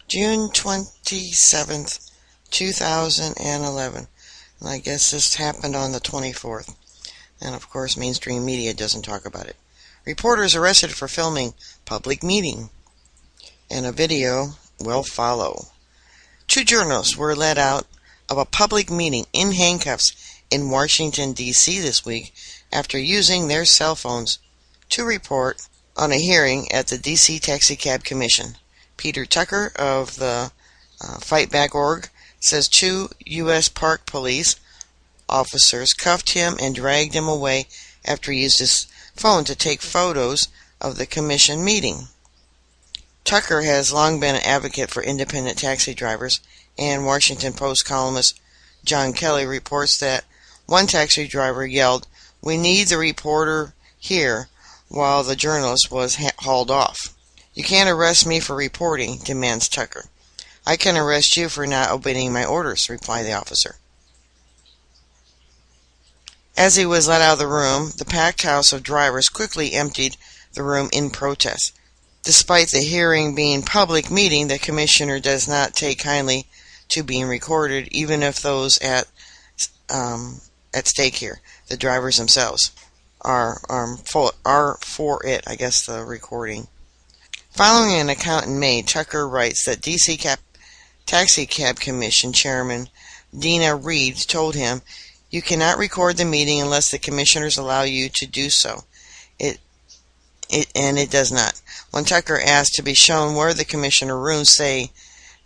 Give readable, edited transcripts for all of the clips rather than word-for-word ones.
June 27th, 2011. And I guess this happened on the 24th. And of course, mainstream media doesn't talk about it. Reporters arrested for filming public meeting. And a video will follow. 2 journalists were let out of a public meeting in handcuffs in Washington, D.C. this week after using their cell phones to report on a hearing at the D.C. Taxicab Commission. Peter Tucker of the Fight Back org says 2 U.S. Park Police officers cuffed him and dragged him away after he used his phone to take photos of the commission meeting. Tucker has long been an advocate for independent taxi drivers, and Washington Post columnist John Kelly reports that one taxi driver yelled, "We need the reporter here," while the journalist was hauled off. "You can't arrest me for reporting," demands Tucker. "I can arrest you for not obeying my orders," replied the officer. As he was let out of the room, the packed house of drivers quickly emptied the room in protest. Despite the hearing being a public meeting, the commissioner does not take kindly to being recorded, even if those at stake here, the drivers themselves, are for it, I guess, the recording. Following an account in May, Tucker writes that D.C. Taxicab Commission Chairman Dina Reed told him, "You cannot record the meeting unless the commissioners allow you to do so." And it does not. When Tucker asked to be shown where the commissioner rooms, say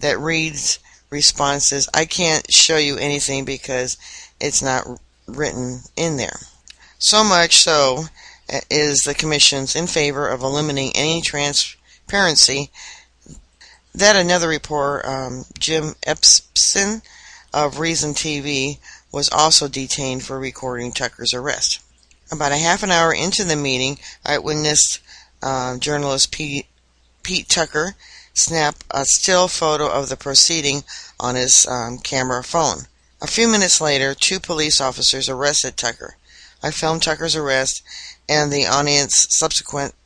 that Reed's response is, "I can't show you anything because it's not written in there." So much so is the commission's in favor of eliminating any transparency that another reporter, Jim Epstein of Reason TV, was also detained for recording Tucker's arrest. About a half an hour into the meeting, eyewitness journalist Pete Tucker snapped a still photo of the proceeding on his camera phone. A few minutes later, 2 police officers arrested Tucker. "I filmed Tucker's arrest and the audience's subsequent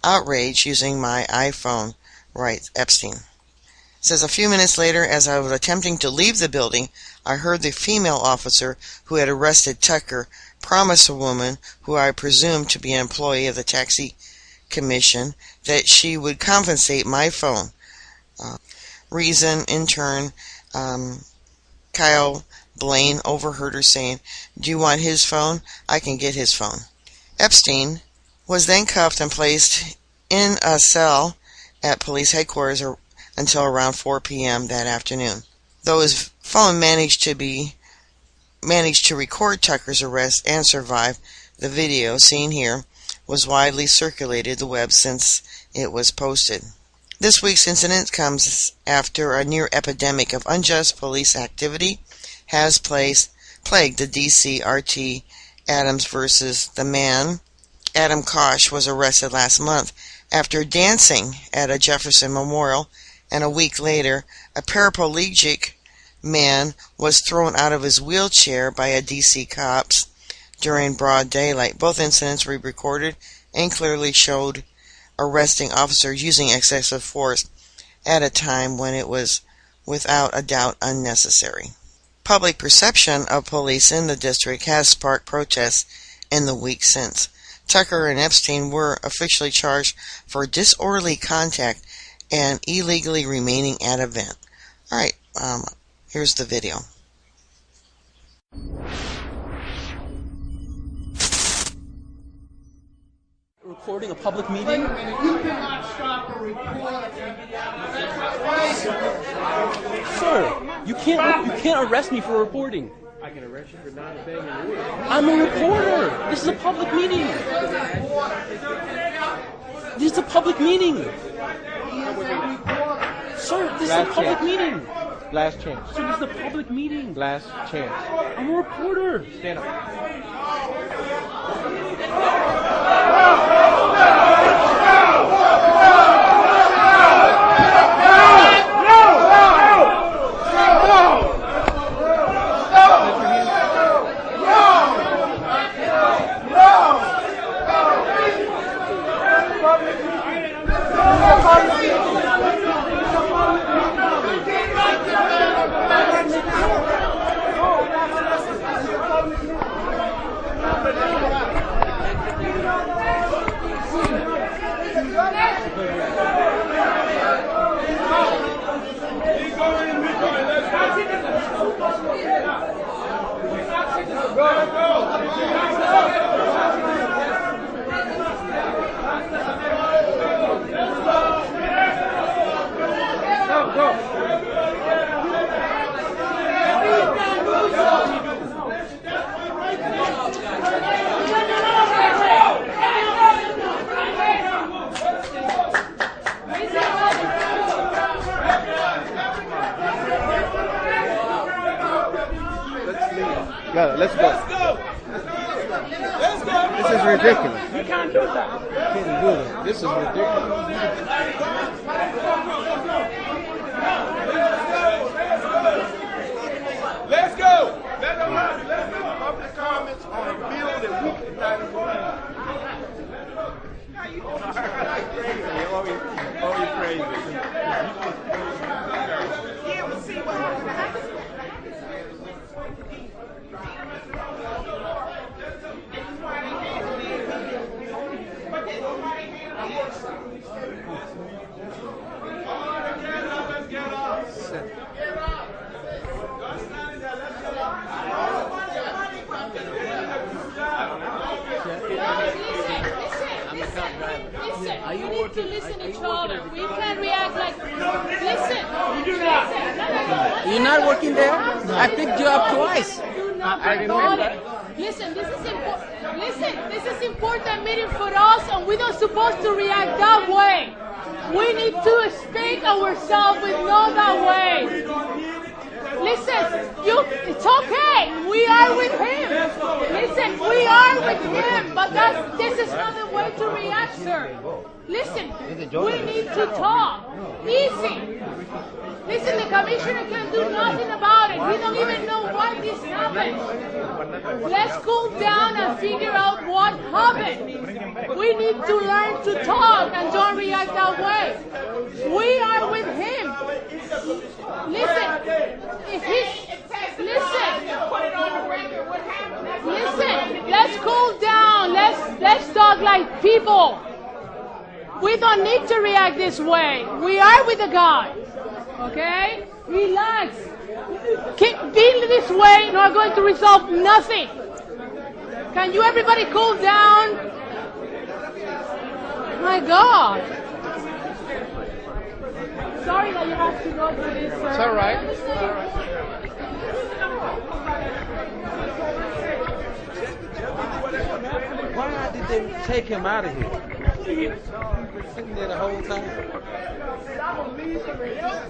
outrage using my iPhone," writes Epstein. Says, "A few minutes later, as I was attempting to leave the building, I heard the female officer who had arrested Tucker promise a woman, who I presumed to be an employee of the taxi commission, that she would compensate my phone." Reason intern Kyle Blaine overheard her saying, "Do you want his phone? I can get his phone." Epstein was then cuffed and placed in a cell at police headquarters until around 4 p.m. that afternoon. Though his phone managed to record Tucker's arrest and survive, the video seen here was widely circulated the web since it was posted. This week's incident comes after a near epidemic of unjust police activity has plagued the D.C. RT Adams versus the man. Adam Kosh was arrested last month after dancing at a Jefferson memorial, and a week later, a paraplegic man was thrown out of his wheelchair by a D.C. cops during broad daylight. Both incidents were recorded and clearly showed arresting officers using excessive force at a time when it was without a doubt unnecessary. Public perception of police in the district has sparked protests in the week since. Tucker and Epstein were officially charged for disorderly contact and illegally remaining at an event. Alright, here's the video. Recording a public meeting? Wait a minute, you cannot stop a report. Sir, you can't arrest me for reporting. I can arrest you for not obeying an order. I'm a reporter. This is a public meeting. This is a public meeting. Sir, this is a public meeting. Last chance. Sir, this is a public meeting. Last chance. I'm a reporter. Stand up. Let's go. This is ridiculous. You can't do that. Can't do it. This is ridiculous. Let's go. Let's go. Public comments on a bill that we cannot vote. Always crazy. Yeah, we'll see what happens. Listen, you need to listen to each other. We can't react like, listen. You're not working there? I picked you up twice. I remember. Listen, this is important. Listen, this is important meeting for us, and we're not supposed to react that way. We need to speak ourselves, but not that way. Listen, it's okay. We are with him. Listen, we are with him, but this is not the way to react, sir. Listen, we need to talk. Easy. Listen, the commissioner can do nothing about it. We don't even know why this happened. Let's cool down and figure out what happened. We need to learn to talk and don't react that way. We are with him. Listen, if he's... Listen, let's cool down. Let's talk like people. We don't need to react this way. We are with the guy. Okay? Relax. Being this way not going to resolve nothing. Can you everybody cool down? My God. Sorry that you have to go through this, sir. It's all right. Why did they take him out of here? Sitting there the whole time.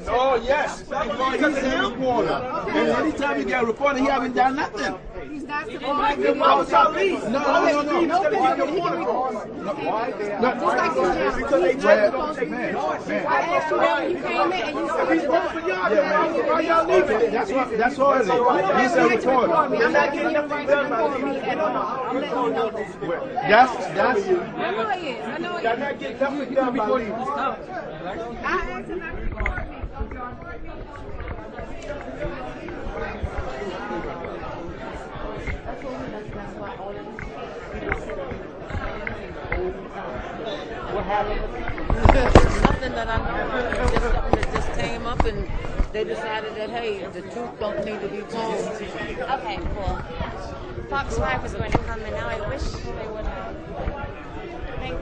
Oh, yes. Because he's a reporter. And anytime you get a reporter, he haven't done nothing. He's not supposed to. No. Because they just don't take it. I asked you when you came in and you said it's done. Why y'all leaving? That's all it is. He's a reporter. I'm not giving you the right to report me at all. I'm letting you know this. That's. I know he is. I know he is. Y'all not getting nothing done before you. I asked him not to report me. What happened? Something that I know. Just something that just came up, and they decided that hey, the truth don't need to be told. Okay, cool. Fox 5 was going to come, and now I wish they would have. Thank you.